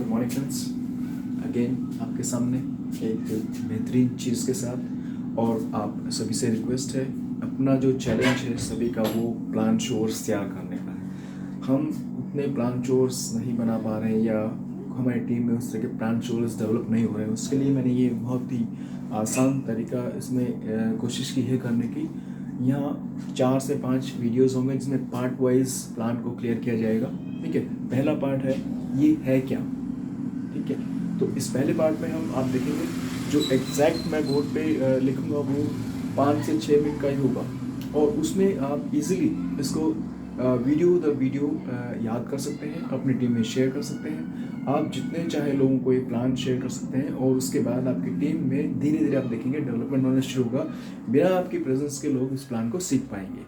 Morning friends, again आपके सामने एक बेहतरीन चीज़ के साथ। और आप सभी से रिक्वेस्ट है, अपना जो चैलेंज है सभी का वो प्लान शोर्स तैयार करने का है। हम उतने प्लान शोर्स नहीं बना पा रहे हैं या हमारी टीम में उस तरह के प्लान शोर्स डेवलप नहीं हो रहे हैं। उसके लिए मैंने ये बहुत ही आसान तरीका इसमें कोशिश की है करने की। यहाँ 4 से 5 वीडियोस होंगे जिसमें पार्ट वाइज प्लान को क्लियर किया जाएगा। ठीक है, पहला पार्ट है ये है क्या। ठीक है, तो इस पहले पार्ट में आप देखेंगे जो एग्जैक्ट मैं बोर्ड पे लिखूंगा वो 5 से 6 मिनट का ही होगा। और उसमें आप इजीली इसको वीडियो याद कर सकते हैं, अपनी टीम में शेयर कर सकते हैं। आप जितने चाहे लोगों को ये प्लान शेयर कर सकते हैं और उसके बाद आपकी टीम में धीरे धीरे आप देखेंगे डेवलपमेंट होना शुरू होगा। बिना आपकी प्रेजेंस के लोग इस प्लान को सीख पाएंगे।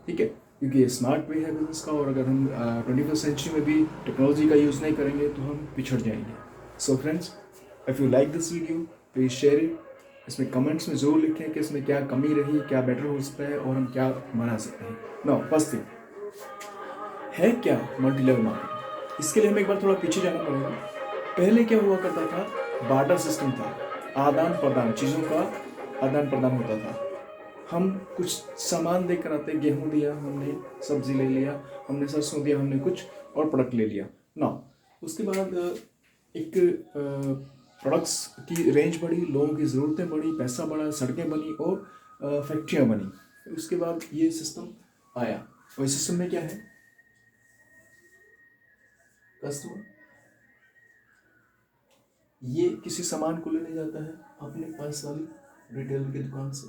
ठीक है, क्योंकि ये स्मार्ट वे है बिजनेस का, और अगर हम 21st सेंचुरी में भी टेक्नोलॉजी का यूज़ नहीं करेंगे तो हम पिछड़ जाएंगे। So friends, if you like this video please share it. इसमें कमेंट्स में ज़रूर लिखें कि इसमें क्या कमी रही, क्या बेटर हो सकता है और हम क्या बना सकते हैं। नाउ फर्स्ट थिंग है क्या मल्टी लेवल मार्केटिंग। इसके लिए हमें एक बार थोड़ा पीछे जाना पड़ेगा। पहले क्या हुआ करता था, बार्टर सिस्टम था, आदान प्रदान, चीज़ों का आदान प्रदान होता था। हम कुछ सामान देकर आते, गेहूँ दिया हमने, सब्जी ले लिया हमने, सरसों दिया हमने कुछ, और प्रोडक्ट ले लिया ना। उसके बाद एक प्रोडक्ट्स की रेंज बढ़ी, लोगों की ज़रूरतें बढ़ी, पैसा बढ़ा, सड़कें बनी और फैक्ट्रियाँ बनी। फिर उसके बाद ये सिस्टम आया, और इस सिस्टम में क्या है, कस्टमर ये किसी सामान को लेने जाता है अपने पास वाली रिटेलर की दुकान से।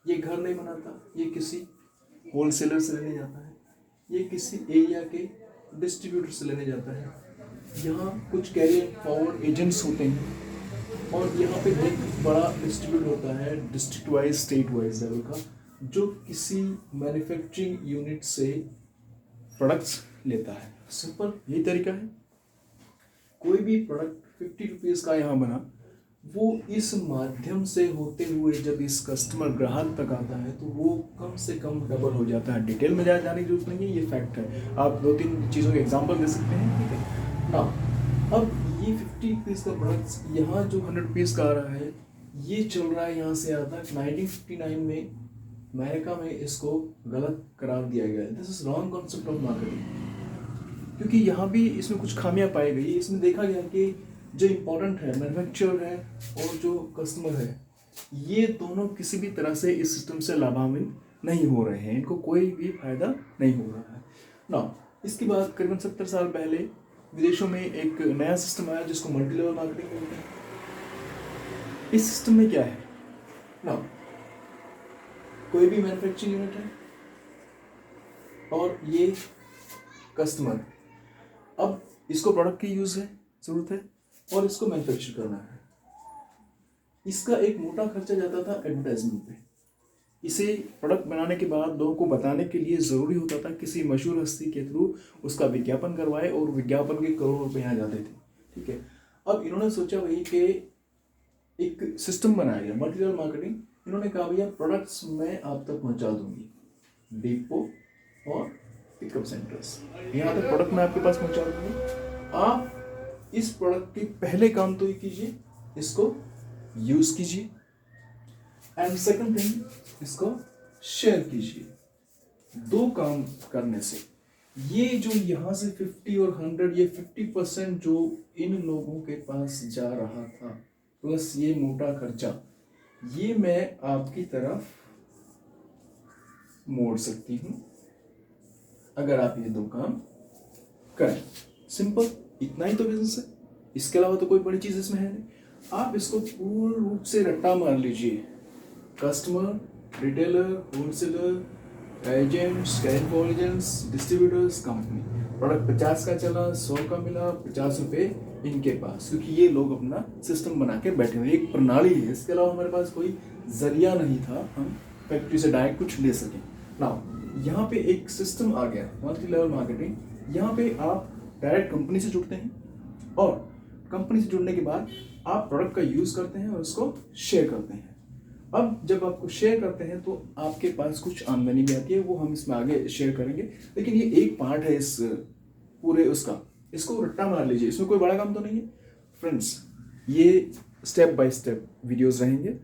ये घर नहीं बनाता, ये किसी होलसेलर से लेने जाता है, ये किसी एरिया के डिस्ट्रीब्यूटर से लेने जाता है। यहाँ कुछ कैरियर फॉरवर्ड एजेंट्स होते हैं, और यहाँ पे एक बड़ा डिस्ट्रीब्यूटर होता है district wise, state wise level का, जो किसी मैन्युफैक्चरिंग यूनिट से प्रोडक्ट्स लेता है। सिंपल यही तरीका है। कोई भी प्रोडक्ट 50 रुपीज़ का यहाँ बना, वो इस माध्यम से होते हुए जब इस कस्टमर ग्राहक तक आता है तो वो कम से कम डबल हो जाता है। डिटेल में जाने की जरूरत नहीं है, ये फैक्ट है। आप 2-3 चीज़ों के एग्जांपल दे सकते हैं। ठीक है ना। अब ये 50 रुपीज़ का प्रोडक्ट यहाँ जो 100 रुपीज़ का आ रहा है, ये चल रहा है यहाँ से आता 1959 में अमेरिका में इसको गलत करार दिया गया है। This is wrong concept of marketing, क्योंकि यहाँ भी इसमें कुछ खामियां पाई गई। इसमें देखा गया कि जो इम्पोर्टेंट है मैन्युफैक्चरर है और जो कस्टमर है, ये दोनों किसी भी तरह से इस सिस्टम से लाभान्वित नहीं हो रहे हैं, इनको कोई भी फायदा नहीं हो रहा है ना। इसके बाद करीबन 70 साल पहले विदेशों में एक नया सिस्टम आया जिसको मल्टी लेवल मार्केटिंग बोलते हैं। इस सिस्टम में क्या है ना, कोई भी मैन्युफैक्चरिंग यूनिट है और ये कस्टमर, अब इसको प्रोडक्ट की यूज है, जरूरत है, और इसको मैन्युफैक्चर करना है। इसका एक मोटा खर्चा जाता था एडवर्टाइजमेंट पे। इसे प्रोडक्ट बनाने के बाद लोगों को बताने के लिए ज़रूरी होता था किसी मशहूर हस्ती के थ्रू उसका विज्ञापन करवाए, और विज्ञापन के करोड़ों रुपए यहाँ जाते थे। ठीक है, अब इन्होंने सोचा वही कि एक सिस्टम बनाया गया मल्टी लेवल मार्केटिंग। इन्होंने कहा भैया प्रोडक्ट्स मैं आप तक पहुँचा दूंगी, डिपो और पिकअप सेंटर्स, यहाँ तक प्रोडक्ट मैं आपके पास पहुँचा दूंगी। आप इस प्रोडक्ट के पहले काम तो ये कीजिए, इसको यूज कीजिए, एंड सेकंड थिंग इसको शेयर कीजिए। 2 काम करने से ये जो यहाँ से 50 और 100, ये 50% जो इन लोगों के पास जा रहा था प्लस ये मोटा खर्चा, ये मैं आपकी तरफ मोड़ सकती हूँ अगर आप ये 2 काम करें। सिंपल, इतना ही तो बिजनेस है, इसके अलावा तो कोई बड़ी चीज इसमें है नहीं। आप इसको पूर्ण रूप से रट्टा मार लीजिए। Customer, retailer, wholesaler, agents, carrier agents, distributors, company, product 50 का चला, 100 का मिला, 50 रुपये इनके पास, क्योंकि ये लोग अपना सिस्टम बना के बैठे हुए, एक प्रणाली है। इसके अलावा हमारे पास कोई जरिया नहीं था हम फैक्ट्री से डायरेक्ट कुछ ले सकें ना। यहाँ पे एक सिस्टम आ गया मल्टी लेवल मार्केटिंग। यहाँ पे आप डायरेक्ट कंपनी से जुड़ते हैं, और कंपनी से जुड़ने के बाद आप प्रोडक्ट का यूज करते हैं और उसको शेयर करते हैं। अब जब आपको शेयर करते हैं तो आपके पास कुछ आमदनी भी आती है, वो हम इसमें आगे शेयर करेंगे। लेकिन ये एक पार्ट है इस पूरे उसका, इसको रट्टा मार लीजिए, इसमें कोई बड़ा काम तो नहीं है। फ्रेंड्स ये स्टेप बाय स्टेप वीडियोस रहेंगे,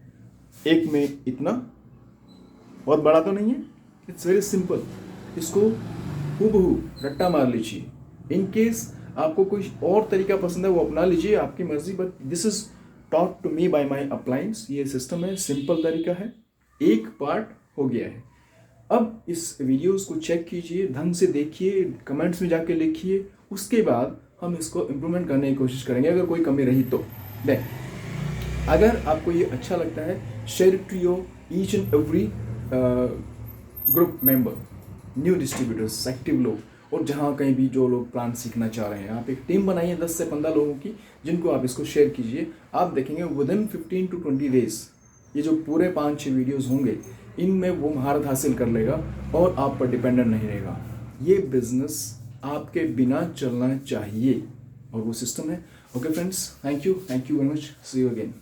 एक में इतना बहुत बड़ा तो नहीं है, इट्स वेरी सिंपल। इसको हूबहू रट्टा मार लीजिए। इन केस आपको कोई और तरीका पसंद है वो अपना लीजिए, आपकी मर्जी, but this is taught to me by my appliance. ये सिस्टम है, सिंपल तरीका है, एक पार्ट हो गया है। अब इस वीडियोस को चेक कीजिए, ढंग से देखिए, कमेंट्स में जाके लिखिए, उसके बाद हम इसको इम्प्रूवमेंट करने की कोशिश करेंगे अगर कोई कमी रही तो। देन अगर आपको ये अच्छा लगता है, share it to your each and every group member, new distributors, active लोग, और जहाँ कहीं भी जो लोग प्लान सीखना चाह रहे हैं, आप एक टीम बनाइए 10 से 15 लोगों की, जिनको आप इसको शेयर कीजिए। आप देखेंगे विदिन 15 to 20 डेज ये जो पूरे 5-6 वीडियोस होंगे, इनमें वो महारत हासिल कर लेगा और आप पर डिपेंडेंट नहीं रहेगा। ये बिजनेस आपके बिना चलना चाहिए और वो सिस्टम है। Okay friends, thank you very much, see you again.